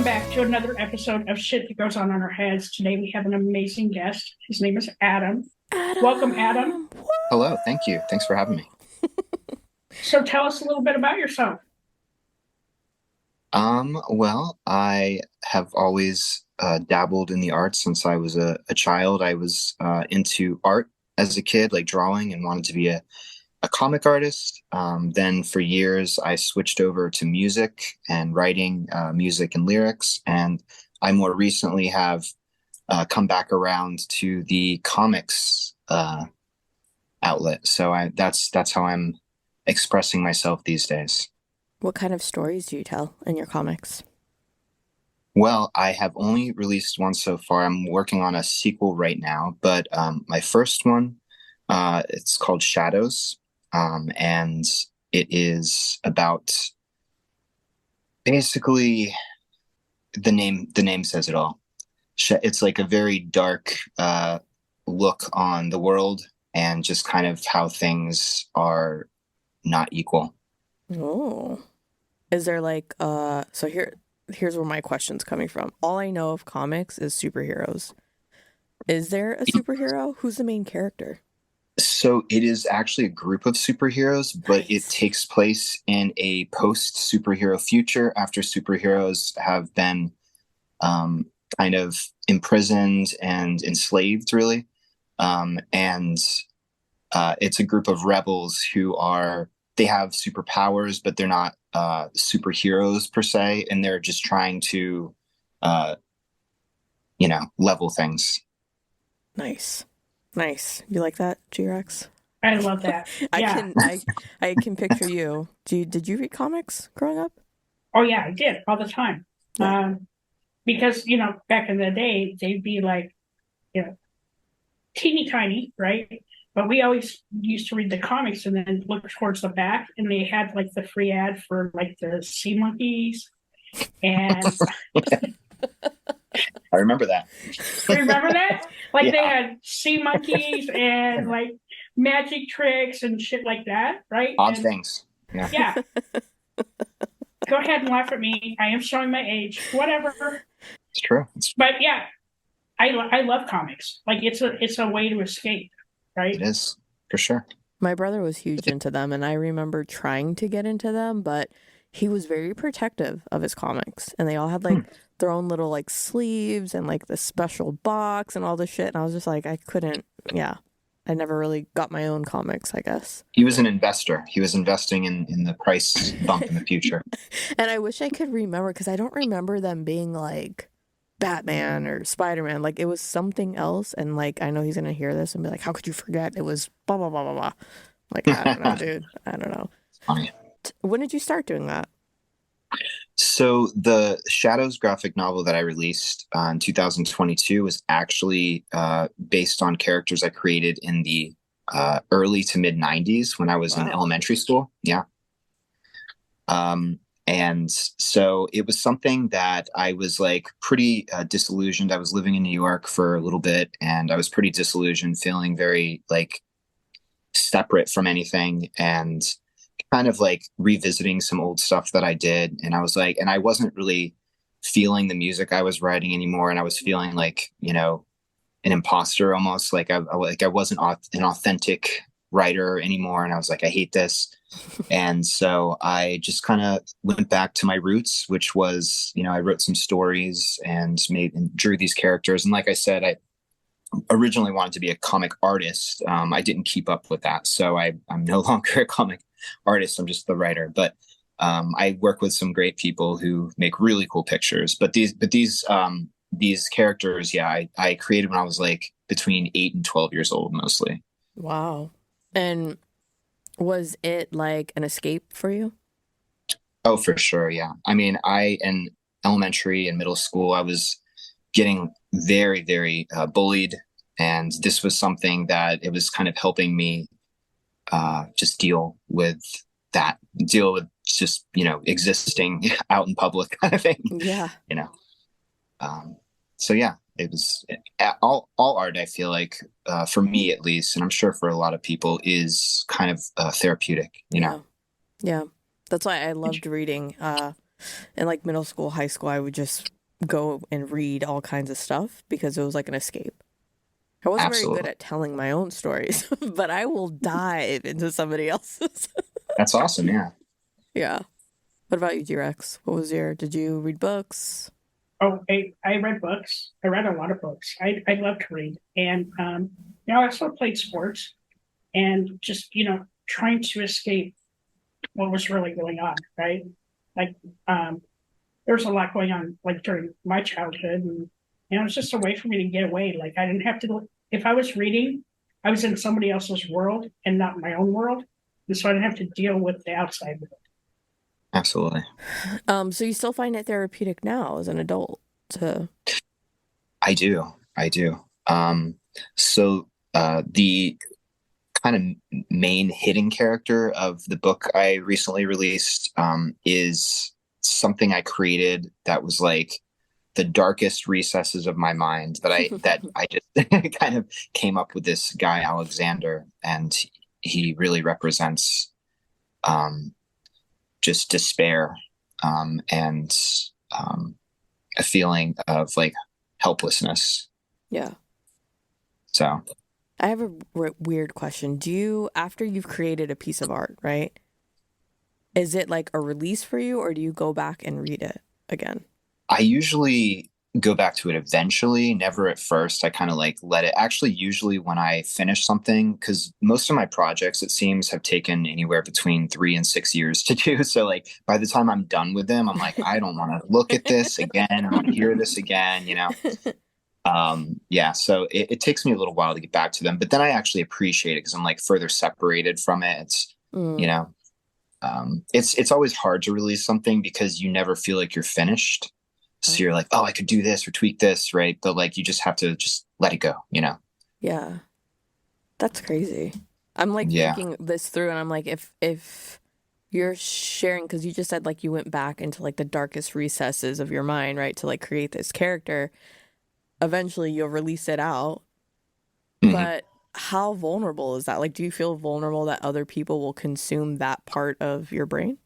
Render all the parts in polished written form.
welcome back to another episode of Shit That Goes On Our Heads. Today we have an amazing guest. His name is Adam. Welcome, Adam. Adam. Hello, thank you. Thanks for having me. So tell us a little bit about yourself. Well, I have always dabbled in the arts since I was a child. I was into art as a kid, like drawing, and wanted to be a comic artist. Then for years, I switched over to music and writing music and lyrics. And I more recently have come back around to the comics outlet. So that's how I'm expressing myself these days. What kind of stories do you tell in your comics? Well, I have only released one so far. I'm working on a sequel right now, but my first one, it's called Shadows, and it is about basically the name says it all. It's like a very dark look on the world and just kind of how things are not equal. Oh. Is there like here's where my question's coming from. All I know of comics is superheroes. Is there a superhero? Who's the main character? So it is actually a group of superheroes, but it Nice. takes place in a post-superhero future after superheroes have been um, kind of imprisoned and enslaved, really. And it's a group of rebels they have superpowers, but they're not superheroes per se, and they're just trying to, uh, level things. Nice. Nice. You like that, G-Rex? I love that. I Yeah. can I can picture you. Did you read comics growing up? Oh, yeah, I did all the time. Yeah. Because, back in the day, they'd be like, you know, teeny tiny, right? But we always used to read the comics and then look towards the back, and they had like the free ad for like the sea monkeys. And I remember that. remember that? Like they Yeah, had sea monkeys and like magic tricks and shit like that, right? odd And things. Yeah, yeah, go ahead and laugh at me. I am showing my age, whatever. it's true. It's, But yeah, I love comics. Like it's a way to escape, it right? is for sure. My brother was huge into them, and I remember trying to get into them, but he was very protective of his comics, and they all had Hmm. like their own little like sleeves and like the special box and all this shit. And I was just like, I couldn't, yeah, I never really got my own comics, I guess. He was an investor. He was investing in the price bump in the future. And I wish I could remember because I don't remember them being like Batman or Spider-Man. Like it was something else. And like, I know he's going to hear this and be like, how could you forget? It was blah, blah, blah, blah, blah. Like, I don't know, dude. I don't know. Funny. When did you start doing that? So the Shadows graphic novel that I released in 2022 was actually based on characters I created in the early to mid 90s when I was in Wow. elementary school. Yeah. And so it was something that I was like pretty disillusioned. I was living in New York for a little bit, and I was pretty disillusioned, feeling very like separate from anything, and kind of like revisiting some old stuff that I did. And I was like, and I wasn't really feeling the music I was writing anymore. And I was feeling like, an imposter almost, like I wasn't an authentic writer anymore. And I was like, I hate this. And so I just kind of went back to my roots, which was, I wrote some stories and made and drew these characters. And like I said, I originally wanted to be a comic artist. I didn't keep up with that. So I'm no longer a comic artist. I'm just the writer. But I work with some great people who make really cool pictures. But these characters, yeah, I created when I was like between 8 and 12 years old, mostly. Wow. And was it like an escape for you? Oh, for sure. Yeah. I mean, in elementary and middle school, I was getting very, very bullied. And this was something that it was kind of helping me just deal with just, existing out in public kind of thing, Yeah. you know. So yeah, it was all art. I feel like for me at least, and I'm sure for a lot of people, is kind of therapeutic. Yeah. Yeah. That's why I loved reading in like middle school, high school, I would just go and read all kinds of stuff because it was like an escape. I wasn't very good Absolutely. at telling my own stories, but I will dive into somebody else's. That's awesome. Yeah. Yeah. What about you, G-Rex? Did you read books? Oh, I read books. I read a lot of books. I love to read. And, I also played sports and just, trying to escape what was really going on, right? Like, there was a lot going on, like during my childhood. And, it's just a way for me to get away. Like, I didn't have to, if I was reading, I was in somebody else's world and not my own world. And so I didn't have to deal with the outside world. Absolutely. So you still find it therapeutic now as an adult to... I do. I do. The kind of main hidden character of the book I recently released is something I created that was like the darkest recesses of my mind that I just kind of came up with this guy Alexander, and he really represents just despair and a feeling of like helplessness. Yeah. So I have a weird question. After you've created a piece of art, right? Is it like a release for you, or do you go back and read it again? I usually go back to it eventually, never at first. I kind of like let it actually, usually when I finish something, because most of my projects, it seems, have taken anywhere between 3 and 6 years to do. So like by the time I'm done with them, I'm like, I don't want to look at this again. I want to hear this again, Yeah, so it takes me a little while to get back to them, but then I actually appreciate it because I'm like further separated from it. It's, it's always hard to release something because you never feel like you're finished. So you're like, oh, I could do this or tweak this, right? But like, you just have to just let it go, Yeah. That's crazy. I'm like thinking this through, and I'm like, if you're sharing, because you just said like you went back into like the darkest recesses of your mind, right, to like create this character, eventually you'll release it out. Mm-hmm. But how vulnerable is that? Like, do you feel vulnerable that other people will consume that part of your brain?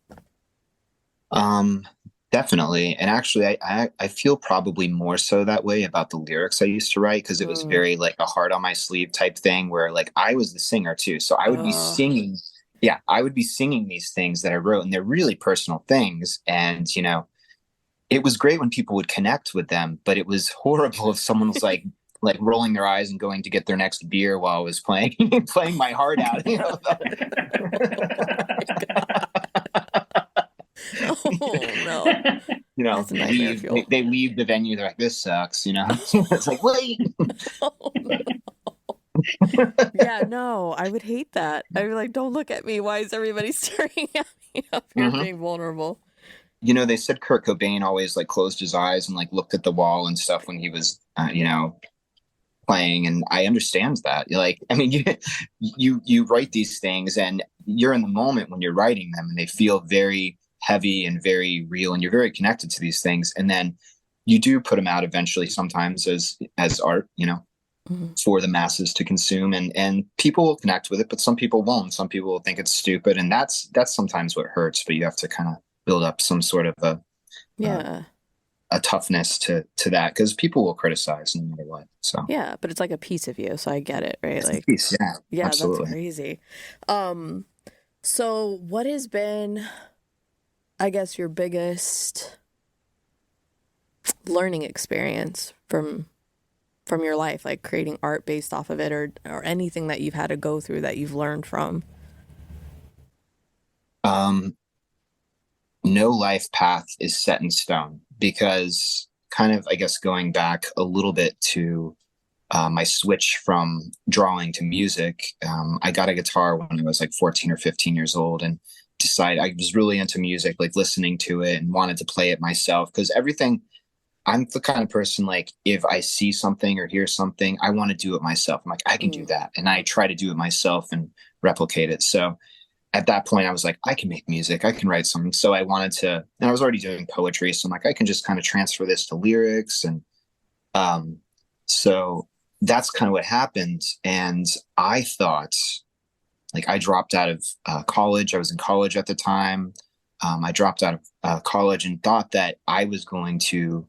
Definitely. And actually, I feel probably more so that way about the lyrics I used to write, because it was very like a heart on my sleeve type thing where like I was the singer too. So I would be singing. Yeah, I would be singing these things that I wrote, and they're really personal things. And, it was great when people would connect with them, but it was horrible if someone was like rolling their eyes and going to get their next beer while I was playing my heart out. Oh no! That's a nightmare fuel. They leave the venue. They're like, "This sucks," It's like, wait. Oh, no. Yeah, no, I would hate that. I'd be like, "Don't look at me. Why is everybody staring at me up here being vulnerable?" They said Kurt Cobain always like closed his eyes and like looked at the wall and stuff when he was, playing, and I understand that. Like, I mean, you write these things and you're in the moment when you're writing them, and they feel very heavy and very real, and you're very connected to these things, and then you do put them out eventually, sometimes as art, for the masses to consume, and people will connect with it, but some people won't. Some people will think it's stupid, and that's sometimes what hurts. But you have to kind of build up some sort of a toughness to that, because people will criticize no matter what. So yeah, but it's like a piece of you, so I get it, right? It's like a piece, yeah, absolutely. That's crazy. So what has been, I guess, your biggest learning experience from your life, like creating art based off of it, or anything that you've had to go through that you've learned from? No life path is set in stone, because kind of, I guess, going back a little bit to my switch from drawing to music, I got a guitar when I was like 14 or 15 years old, and decided I was really into music, like listening to it, and wanted to play it myself, because I'm the kind of person, like, if I see something or hear something, I want to do it myself. I'm like, I can do that. And I try to do it myself and replicate it. So at that point, I was like, I can make music. I can write something. So I wanted to, and I was already doing poetry. So I'm like, I can just kind of transfer this to lyrics. And so that's kind of what happened. And I thought, like, I dropped out of college. I was in college at the time. I dropped out of college and thought that I was going to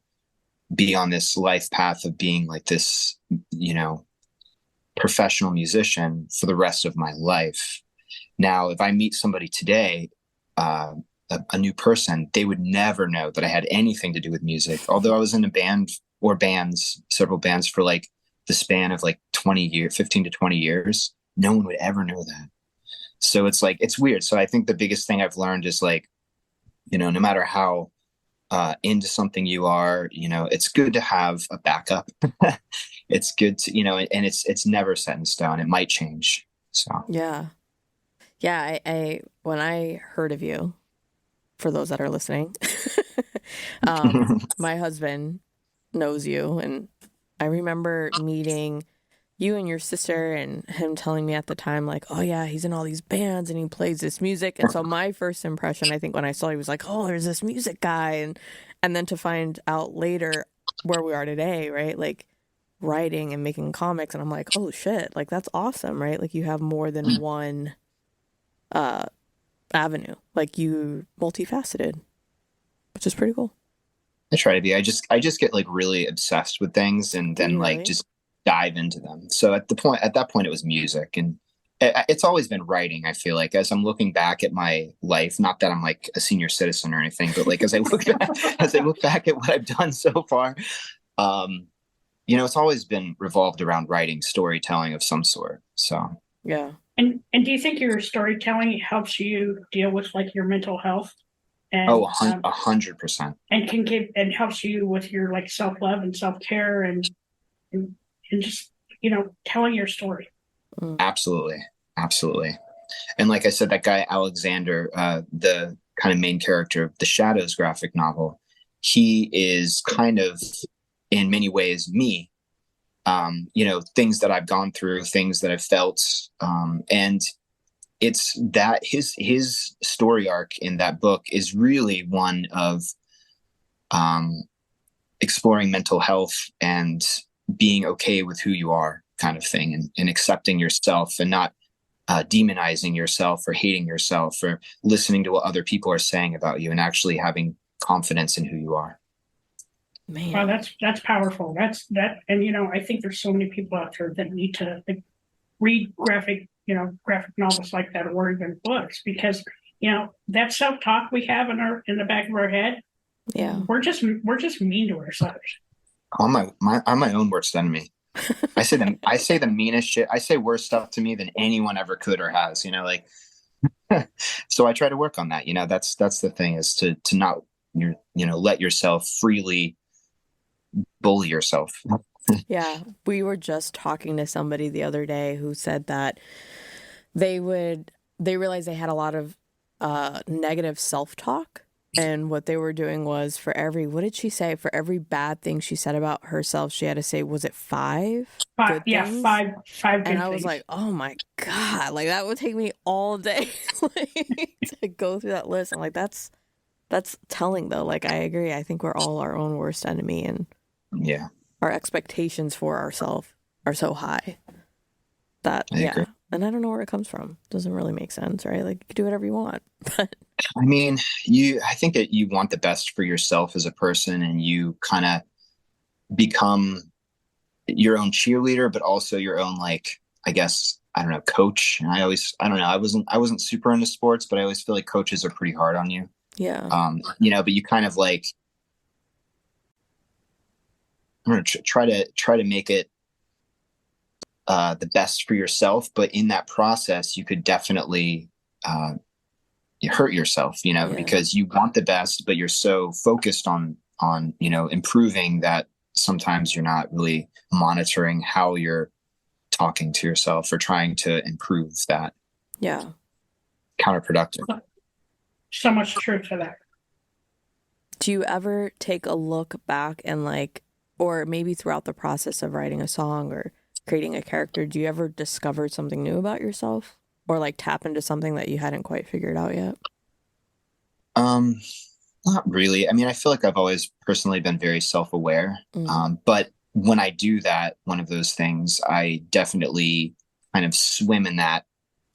be on this life path of being like this, professional musician for the rest of my life. Now, if I meet somebody today, a new person, they would never know that I had anything to do with music. Although I was in a band or bands, several bands for like the span of like 20 years, 15 to 20 years, no one would ever know that. So it's like, it's weird. So I think the biggest thing I've learned is like, no matter how into something you are, it's good to have a backup. It's good to, and it's never set in stone. It might change. So Yeah. Yeah, I when I heard of you, for those that are listening, my husband knows you, and I remember meeting you and your sister and him telling me at the time, like, oh yeah, he's in all these bands and he plays this music. And so my first impression, I think when I saw you was like, oh, there's this music guy. And then to find out later where we are today, right? Like writing and making comics. And I'm like, oh shit, like that's awesome, right? Like you have more than one avenue. Like you multifaceted, which is pretty cool. I try to be. I just get like really obsessed with things and then like Really? just dive into them. So at that point, it was music, and it's always been writing. I feel like as I'm looking back at my life, not that I'm like a senior citizen or anything, but like as I look back at what I've done so far, it's always been revolved around writing, storytelling of some sort. So Yeah. And do you think your storytelling helps you deal with like your mental health and 100%. and can give and helps you with your like self-love and self-care and, and just telling your story? Absolutely. Absolutely. And like I said, that guy Alexander, the kind of main character of the Shadows graphic novel, he is kind of in many ways me. Things that I've gone through, things that I've felt, and it's that his story arc in that book is really one of exploring mental health and being okay with who you are, kind of thing, and accepting yourself and not demonizing yourself or hating yourself or listening to what other people are saying about you, and actually having confidence in who you are. Man. Wow, that's powerful. And I think there's so many people out there that need to like, read graphic novels like that, or even books, because that self-talk we have in the back of our head, Yeah. we're just mean to ourselves. I'm my own worst enemy. I say the meanest shit. I say worse stuff to me than anyone ever could or has. Like. So I try to work on that. That's the thing, is to not let yourself freely bully yourself. Yeah, we were just talking to somebody the other day who said that they realized they had a lot of negative self-talk, and what they were doing was what did she say? For every bad thing she said about herself, she had to say, was it five good things? Five good And I things. was like, oh my God, like that would take me all day to go through that list. I'm like, that's telling though. Like I agree. I think we're all our own worst enemy, and Yeah. our expectations for ourselves are so high that I agree. and I don't know where it comes from. Doesn't really make sense, right? Like you can do whatever you want, but I mean, I think that you want the best for yourself as a person, and you kind of become your own cheerleader, but also your own, like, I guess, I don't know, coach. And I don't know, I wasn't super into sports, but I always feel like coaches are pretty hard on you. yeah. But you kind of like, I'm going to try to make it the best for yourself. But in that process, you could definitely hurt yourself, because you want the best, but you're so focused on improving that sometimes you're not really monitoring how you're talking to yourself or trying to improve that. Yeah. Counterproductive. So much truth to that. Do you ever take a look back and like, or maybe throughout the process of writing a song or creating a character, do you ever discover something new about yourself, or like tap into something that you hadn't quite figured out yet? Not really. I mean, I feel like I've always personally been very self-aware. But when I do that, one of those things, I definitely kind of swim in that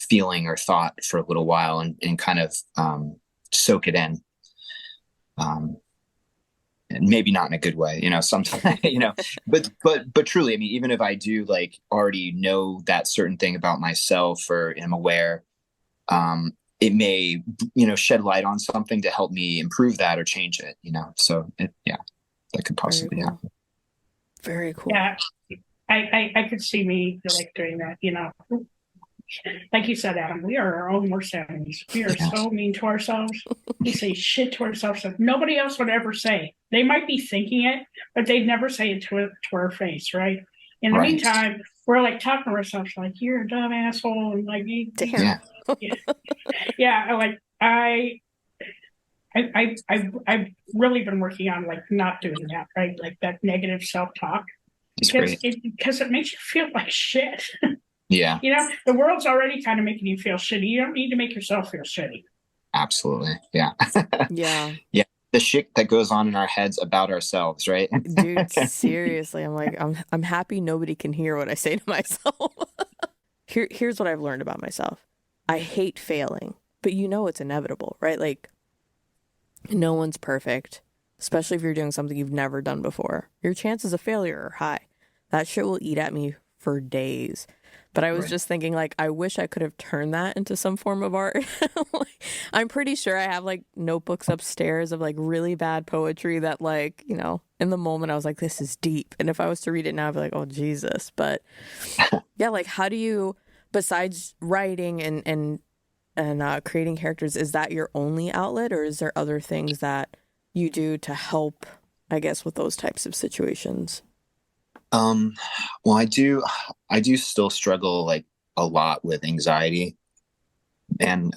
feeling or thought for a little while, and kind of soak it in. And maybe not in a good way, sometimes, but truly, I mean, even if I do like already know that certain thing about myself or am aware, it may, shed light on something to help me improve that or change it, so yeah, that could Very possibly cool. happen. Very cool. Yeah, I could see me like doing that, like you said, Adam, we are our own worst enemies. We are Yeah. so mean to ourselves. We say shit to ourselves that nobody else would ever say. They might be thinking it, but they'd never say it to our face, right? In the Right. meantime, we're like talking to ourselves like, you're a dumb asshole. And like, Damn. yeah, like I've really been working on like not doing that, right? Like that negative self-talk. Because it makes you feel like shit. Yeah. The world's already kind of making you feel shitty. You don't need to make yourself feel shitty. Absolutely. Yeah. Yeah. Yeah. The shit that goes on in our heads about ourselves, right? Dude, seriously, I'm like, I'm happy nobody can hear what I say to myself. Here's what I've learned about myself. I hate failing, but it's inevitable, right? Like, no one's perfect, especially if you're doing something you've never done before. Your chances of failure are high. That shit will eat at me for days. But I was just thinking, like, I wish I could have turned that into some form of art. Like, I'm pretty sure I have, like, notebooks upstairs of, like, really bad poetry that, like, in the moment I was like, this is deep. And if I was to read it now, I'd be like, oh, Jesus. But, yeah, like, how do you, besides writing and creating characters, is that your only outlet? Or is there other things that you do to help, I guess, with those types of situations? Well, I do still struggle like a lot with anxiety and,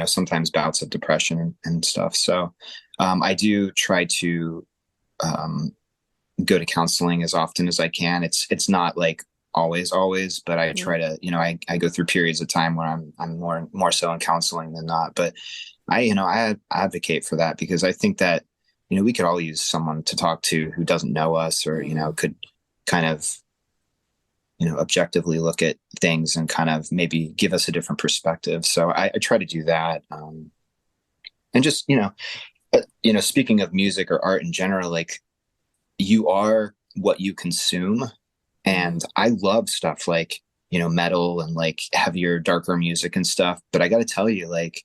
sometimes bouts of depression and stuff. So, I do try to, go to counseling as often as I can. It's not like always, but I try to, I go through periods of time where I'm more so in counseling than not. But I advocate for that because I think that, we could all use someone to talk to who doesn't know us or, could kind of, objectively look at things and kind of maybe give us a different perspective. So I try to do that. And just, speaking of music or art in general, like you are what you consume. And I love stuff like, metal and like heavier, darker music and stuff. But I got to tell you, like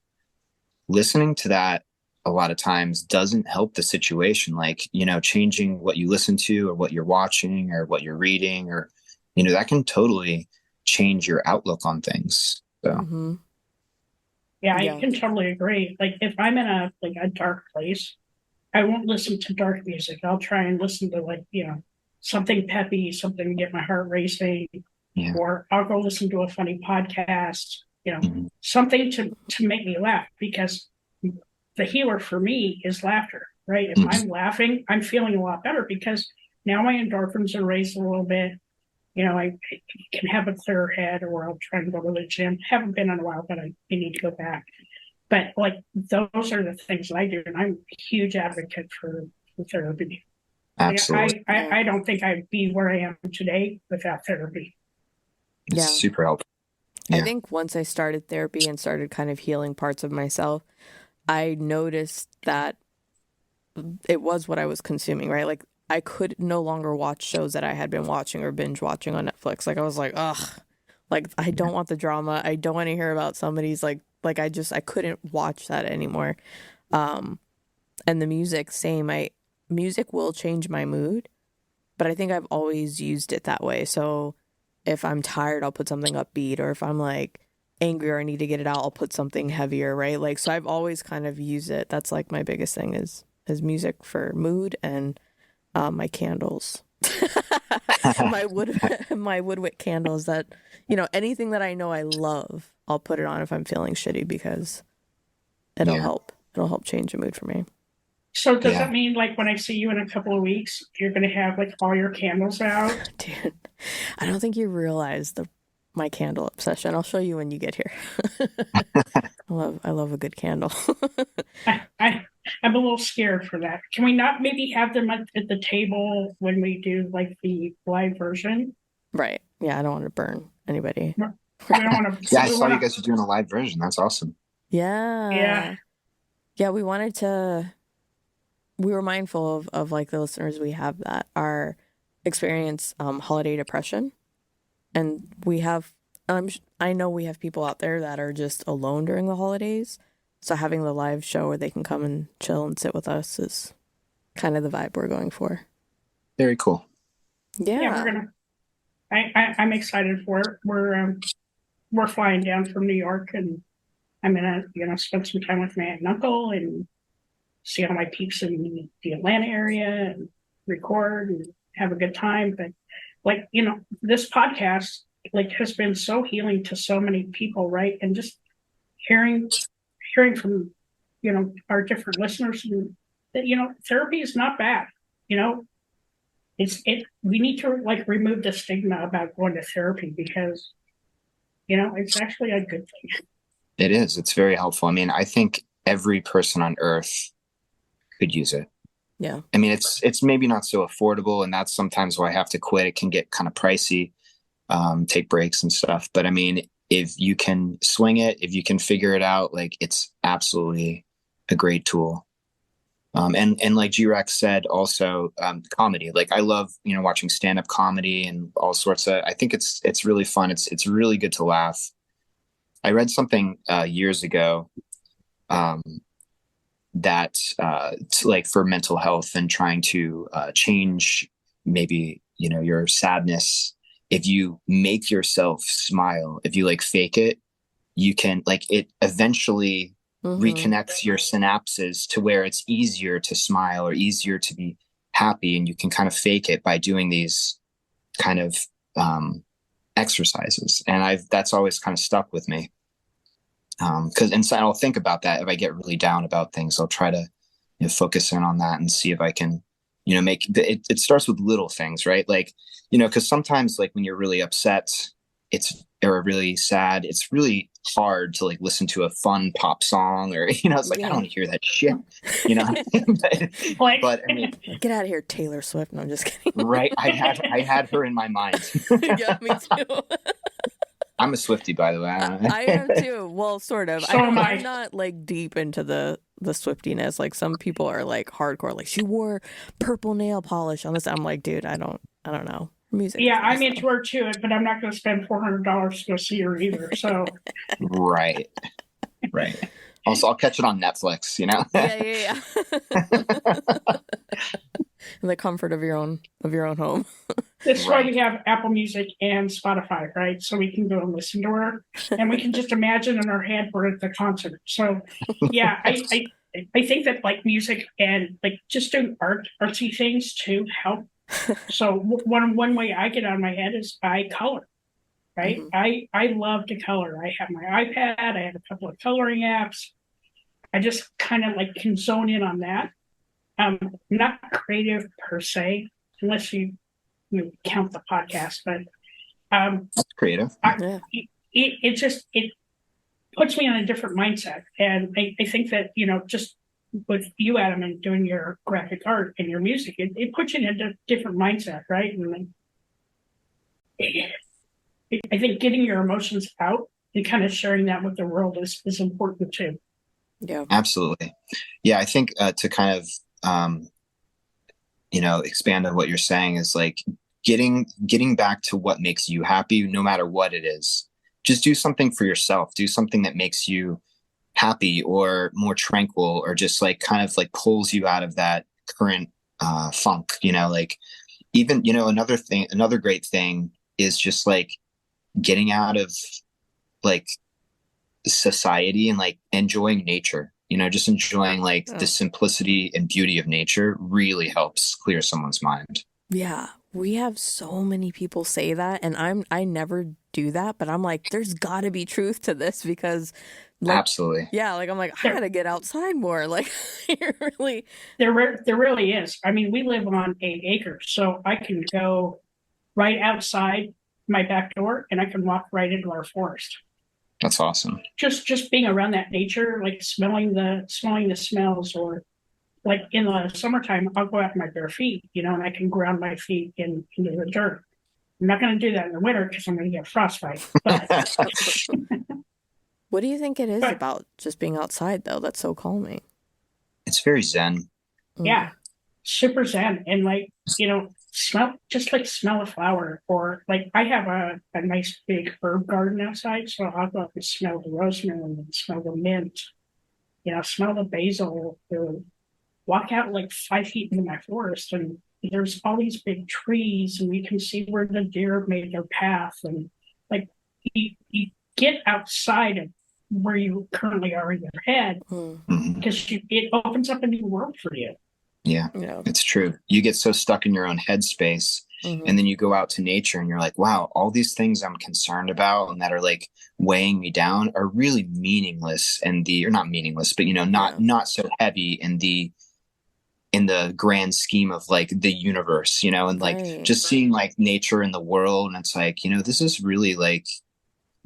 listening to that a lot of times doesn't help the situation. Like, changing what you listen to or what you're watching or what you're reading or, that can totally change your outlook on things. So, yeah, I can totally agree. Like if I'm in a dark place, I won't listen to dark music. I'll try and listen to like, something peppy, something to get my heart racing, or I'll go listen to a funny podcast, something to make me laugh because the healer for me is laughter, right? If I'm laughing, I'm feeling a lot better because now my endorphins are raised a little bit. I can have a clearer head or I'll try and go to the gym. Haven't been in a while, but I need to go back. But like those are the things that I do. And I'm a huge advocate for therapy. Absolutely. I don't think I'd be where I am today without therapy. It's super helpful. I think once I started therapy and started kind of healing parts of myself, I noticed that it was what I was consuming, right? Like I could no longer watch shows that I had been watching or binge watching on Netflix. Like I was like, ugh, like I don't want the drama. I don't want to hear about somebody's like I couldn't watch that anymore. And the music, same. Music will change my mood, but I think I've always used it that way. So if I'm tired, I'll put something upbeat, or if I'm like angry or I need to get it out, I'll put something heavier, right? Like, so I've always kind of used it. That's like my biggest thing is music for mood and my candles. my woodwick candles that, anything that I know I love, I'll put it on if I'm feeling shitty because it'll help. It'll help change the mood for me. So does that mean like when I see you in a couple of weeks, you're going to have like all your candles out? Dude, I don't think you realize my candle obsession. I'll show you when you get here. I love a good candle. I'm a little scared for that. Can we not maybe have them at the table when we do like the live version? Right. Yeah, I don't want to burn anybody. We don't want to. I saw you guys are doing a live version. That's awesome. Yeah. Yeah, we wanted to, we were mindful of like the listeners we have that are experience holiday depression. And we have, I know we have people out there that are just alone during the holidays. So having the live show where they can come and chill and sit with us is kind of the vibe we're going for. Very cool. Yeah, I'm excited for it. We're flying down from New York, and I'm gonna, spend some time with my aunt and uncle and see all my peeps in the Atlanta area and record and have a good time. But like, this podcast like has been so healing to so many people, right? And just hearing from, our different listeners and that, therapy is not bad. You know, we need to like remove the stigma about going to therapy because, it's actually a good thing. It is. It's very helpful. I mean, I think every person on earth could use it. Yeah. I mean, it's maybe not so affordable, and that's sometimes why I have to quit. It can get kind of pricey, take breaks and stuff. But I mean, if you can swing it, if you can figure it out, like it's absolutely a great tool. And like G-Rex said, also comedy. Like I love, watching stand-up comedy and all sorts of. I think it's really fun. It's really good to laugh. I read something years ago that like for mental health and trying to change maybe your sadness. If you make yourself smile, if you like fake it, you can like it eventually reconnects your synapses to where it's easier to smile or easier to be happy, and you can kind of fake it by doing these kind of exercises. And that's always kind of stuck with me. Because inside I'll think about that. If I get really down about things, I'll try to focus in on that and see if I can, make it starts with little things, right? Like, because sometimes like when you're really upset, or really sad, it's really hard to like listen to a fun pop song or, it's like, I don't want to hear that shit, but I mean, get out of here, Taylor Swift. No, I'm just kidding. Right. I had her in my mind. Yeah, me too. I'm a Swiftie, by the way. I am too. Well, sort of. So am I. I'm not like deep into the Swiftiness. Like some people are like hardcore. Like she wore purple nail polish on this. I'm like, dude, I don't know. Music. Yeah, I'm into her too, but I'm not going to spend $400 to go see her either. So. Right. Also, I'll catch it on Netflix. Yeah. In the comfort of your own home. This is why we have Apple Music and Spotify, right? So we can go and listen to her, and we can just imagine in our head we're at the concert. So, yeah, I think that like music and like just doing artsy things to help. So one way I get out of my head is I color, right? I love to color. I have my iPad. I have a couple of coloring apps. I just kind of like can zone in on that. Not creative per se, unless you count the podcast, but that's creative. It puts me on a different mindset, and I think that just with you, Adam, and doing your graphic art and your music, it puts you in a different mindset, right? And I think getting your emotions out and kind of sharing that with the world is important too. Yeah, absolutely. Yeah, I think to kind of expand on what you're saying is like getting back to what makes you happy, no matter what it is. Just do something for yourself. Do something that makes you happy or more tranquil, or just like kind of like pulls you out of that current funk. Like even another great thing is just like getting out of like society and like enjoying nature. Just enjoying like the simplicity and beauty of nature really helps clear someone's mind. Yeah, we have so many people say that, and I never do that, but I'm like, there's got to be truth to this because, like, absolutely, yeah, like I'm like, I gotta get outside more. Like, there really is. I mean, we live on 8 acres, so I can go right outside my back door, and I can walk right into our forest. That's awesome. Just being around that nature, like smelling the smells, or like in the summertime, I'll go out in my bare feet, and I can ground my feet into the dirt. I'm not going to do that in the winter because I'm going to get frostbite. But what do you think it is about just being outside though that's so calming? It's very zen. Yeah, super zen. And like, smell a flower. Or like I have a nice big herb garden outside, so I'll go up and smell the rosemary and smell the mint, smell the basil, or walk out like 5 feet into my forest and there's all these big trees and you can see where the deer made their path. And like you get outside of where you currently are in your head because it opens up a new world for you. Yeah, it's true. You get so stuck in your own headspace, and then you go out to nature and you're like, wow, all these things I'm concerned about and that are like weighing me down are really meaningless, or not meaningless, but not so heavy in the grand scheme of like the universe, and like just seeing like nature in the world. And it's like, this is really like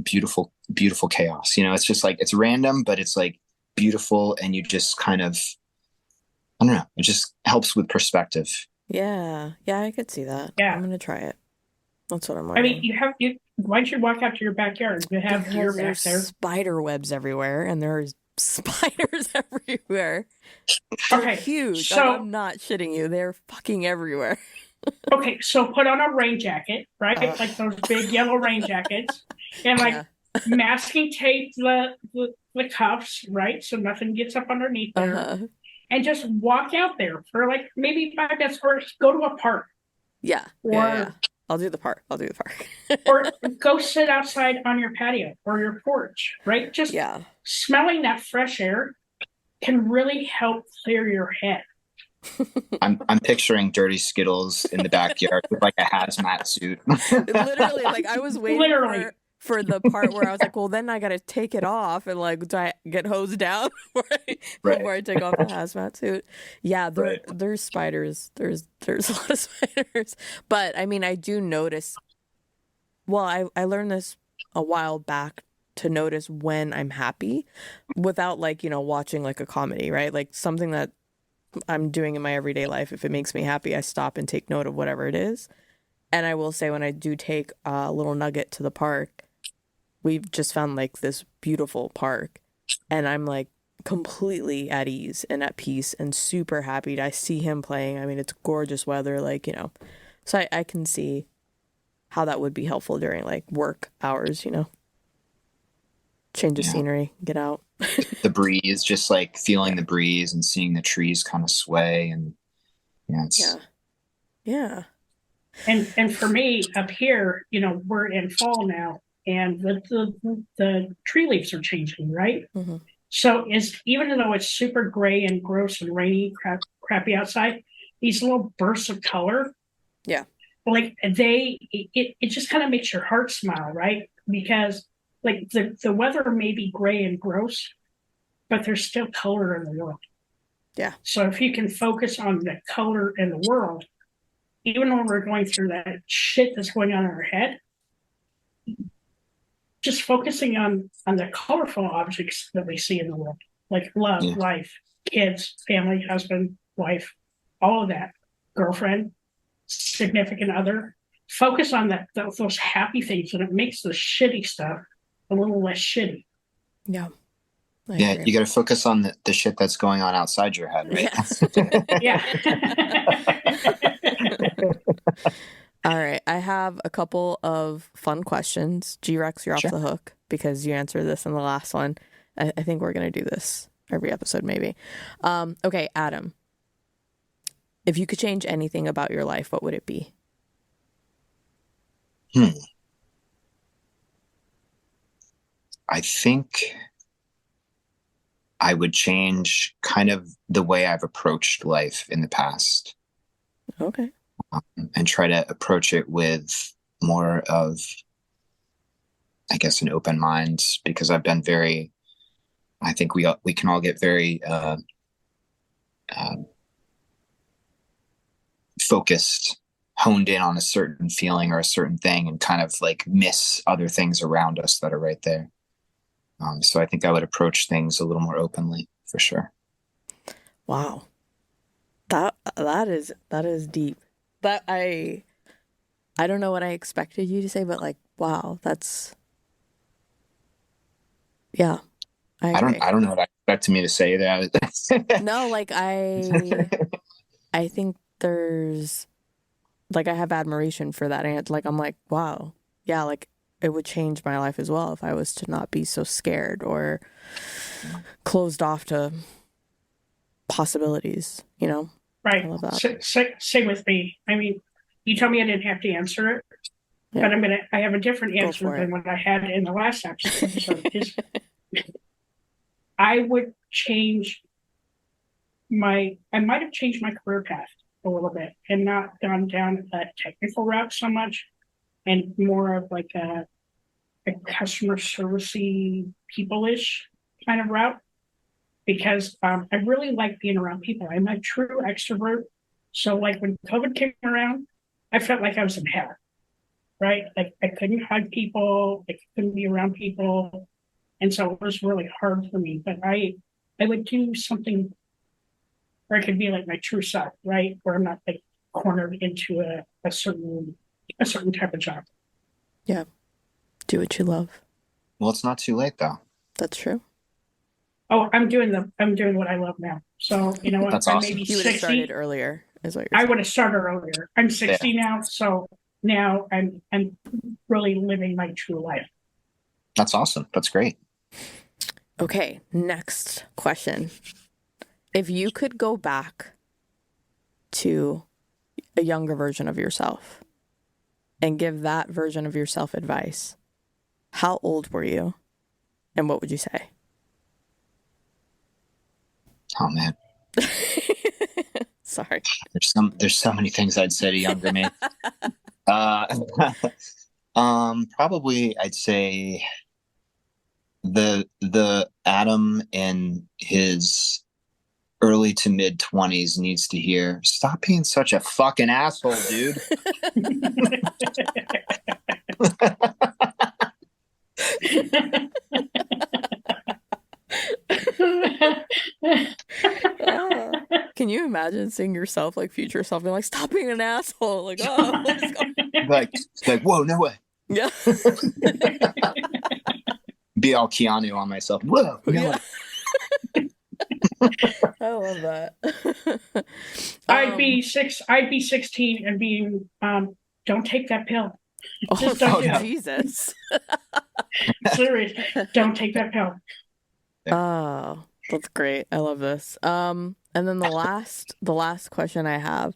beautiful, beautiful chaos. It's just like, it's random, but it's like beautiful. And you just kind of, I don't know, it just helps with perspective. Yeah. Yeah, I could see that. Yeah. I'm going to try it. That's what I'm learning. I mean, why don't you walk out to your backyard? You have deer back there. Spider webs everywhere, and there's spiders everywhere. They're huge. So, I'm not shitting you. They're fucking everywhere. Okay, so put on a rain jacket, right? Like those big yellow rain jackets. And like masking tape the cuffs, right? So nothing gets up underneath there. And just walk out there for like maybe 5 minutes or go to a park. Yeah. Or I'll do the park. Or go sit outside on your patio or your porch, right? Just smelling that fresh air can really help clear your head. I'm picturing dirty Skittles in the backyard with like a hazmat suit. Literally, like I was waiting for the part where I was like, well, then I got to take it off and like, do I get hosed down before I take off the hazmat suit? Yeah, there's spiders. There's a lot of spiders. But I mean, I do notice, well, I learned this a while back to notice when I'm happy without like, watching like a comedy, right? Like something that I'm doing in my everyday life. If it makes me happy, I stop and take note of whatever it is. And I will say when I do take a little nugget to the park, we've just found like this beautiful park and I'm like completely at ease and at peace and super happy. I see him playing. I mean, it's gorgeous weather, like, so I can see how that would be helpful during like work hours, change of scenery, get out. The breeze, just like feeling the breeze and seeing the trees kind of sway. And yeah. And for me up here, we're in fall now. And the tree leaves are changing, right? So even though it's super gray and gross and rainy, crappy outside, these little bursts of color, like it just kind of makes your heart smile, right? Because like the weather may be gray and gross, but there's still color in the world. Yeah. So if you can focus on the color in the world, even when we're going through that shit that's going on in our head, just focusing on the colorful objects that we see in the world, like love, life, kids, family, husband, wife, all of that, girlfriend, significant other. Focus on those happy things, and it makes the shitty stuff a little less shitty. Yeah. Yeah, you got to focus on the shit that's going on outside your head, right? Yeah. All right. I have a couple of fun questions. G-Rex, you're off the hook because you answered this in the last one. I think we're going to do this every episode, maybe. Okay, Adam. If you could change anything about your life, what would it be? I think I would change kind of the way I've approached life in the past. Okay. And try to approach it with more of, I guess, an open mind, because I've been I think we can all get very focused, honed in on a certain feeling or a certain thing and kind of like miss other things around us that are right there. So I think I would approach things a little more openly, for sure. Wow. That is deep. That I don't know what I expected you to say, but like, wow, that's I don't know what I expecting me to say that. No, like I think there's like I have admiration for that, and like I'm like, wow, yeah, like it would change my life as well if I was to not be so scared or closed off to possibilities, you know? I Right. love that. Same with me. I mean, you told me I didn't have to answer it, Yeah, but I have a different go answer for it. than what I had in the last episode. Is I would change I might have changed my career path a little bit and not gone down a technical route so much and more of like a customer servicey people-ish kind of route because I really like being around people. I'm a true extrovert. So like when COVID came around, I felt like I was in hell, right? Like I couldn't hug people, I couldn't be around people. And so it was really hard for me. But I would do something where I could be like my true self, right? Where I'm not like cornered into a certain type of job. Yeah, do what you love. Well, it's not too late though. That's true. Oh, I'm doing what I love now. So you know what? That's I may awesome. be You would have started 60. earlier, is what you're I saying. would have started earlier. I'm Yeah, 60 now, so now I'm really living my true life. that's awesome. That's great. Okay, next question. If you could go back to a younger version of yourself and give that version of yourself advice, how old were you and what would you say? Oh man, Sorry. there's so many things I'd say to younger me. Uh, probably I'd say the Adam in his early to mid 20s needs to hear, stop being such a fucking asshole, dude. Ah. Can you imagine seeing yourself, like future self, being like, stop being an asshole? Like, oh, what is going on? like, whoa, no way. Yeah. Be all Keanu on myself. Whoa, no Yeah. way. I love that. I'd be 16 and being don't take that pill. Oh, Just don't do no. it. Jesus. Seriously, don't take that pill. Oh, that's great. I love this. And then the last question I have,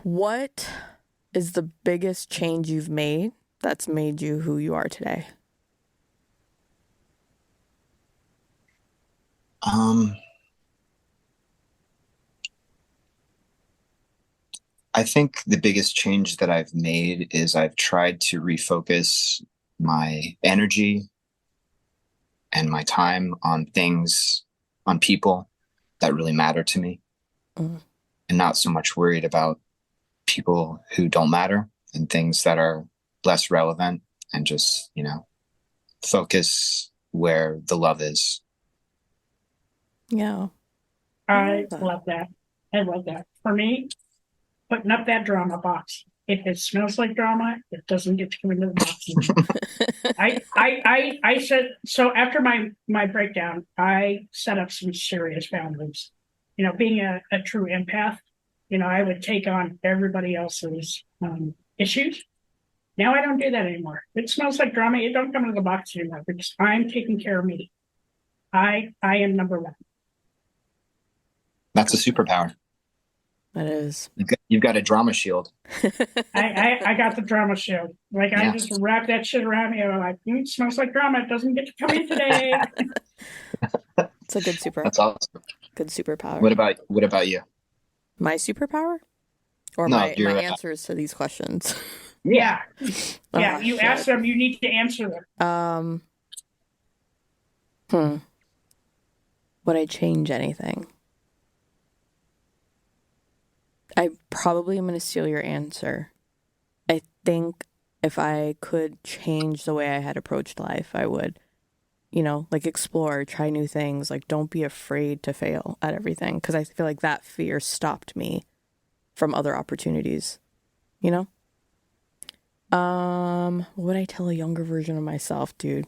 what is the biggest change you've made that's made you who you are today? I think the biggest change that I've made is I've tried to refocus my energy and my time on things, on people that really matter to me, Mm. and not so much worried about people who don't matter and things that are less relevant, and just, focus where the love is. Yeah. I love that. love that. I love that. For me, putting up that drama box. If it smells like drama, it doesn't get to come into the box anymore. I said so after my breakdown, I set up some serious boundaries. You know, being a true empath, you know, I would take on everybody else's issues. Now I don't do that anymore. If it smells like drama, it don't come into the box anymore because I'm taking care of me. I am number one. That's a superpower. That is. You've got a drama shield. I got the drama shield. Like I just wrap that shit around me. I'm like, it smells like drama. It doesn't get to come in today. It's a good That's awesome. good superpower. What about you? My superpower? Or No, my you're answers to these questions? Yeah. Oh, Yeah. You shit. ask them, you need to answer them. Would I change anything? I probably am going to steal your answer. I think if I could change the way I had approached life, I would, like explore, try new things, like don't be afraid to fail at everything. Because I feel like that fear stopped me from other opportunities, What would I tell a younger version of myself, dude?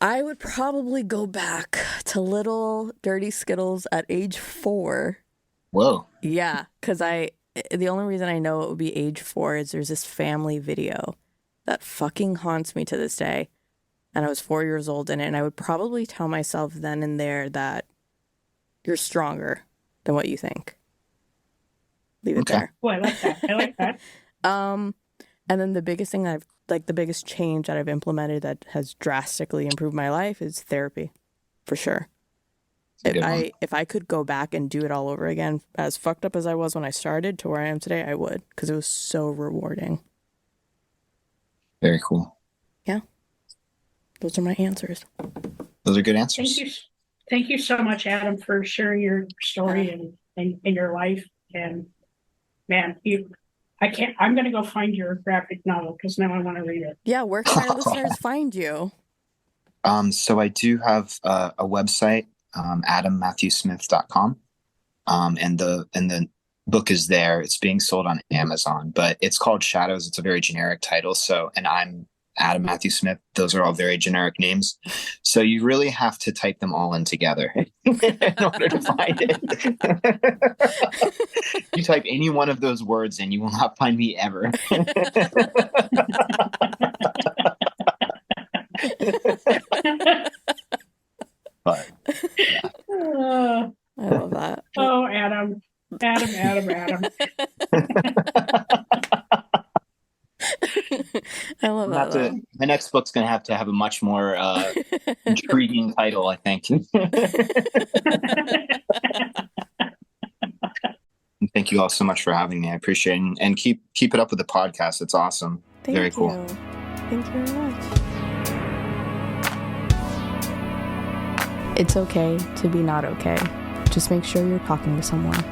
I would probably go back to little dirty Skittles at age 4. Whoa. Yeah, because the only reason I know it would be age 4 is there's this family video that fucking haunts me to this day. And I was 4 years old in it, and I would probably tell myself then and there that you're stronger than what you think. Leave it there. Oh, I like that. I like that. And then the biggest thing the biggest change that I've implemented that has drastically improved my life is therapy, for sure. If I could go back and do it all over again, as fucked up as I was when I started to where I am today, I would, because it was so rewarding. Very cool. Yeah. Those are my answers. Those are good answers. Thank you so much, Adam, for sharing your story and your life. And man, I'm going to go find your graphic novel because now I want to read it. Yeah, where can our listeners find you? So I do have a website, adammatthewsmith.com. And the book is there. It's being sold on Amazon, but it's called Shadows. It's a very generic title. And I'm Adam Matthew Smith. Those are all very generic names. So you really have to type them all in together in order to find it. You type any one of those words and you will not find me ever. But I love that. Oh, Adam. I love that. My next book's going to have a much more intriguing title, I think. Thank you all so much for having me. I appreciate it. And keep it up with the podcast. It's awesome. Very cool. Thank you very much. It's okay to be not okay. Just make sure you're talking to someone.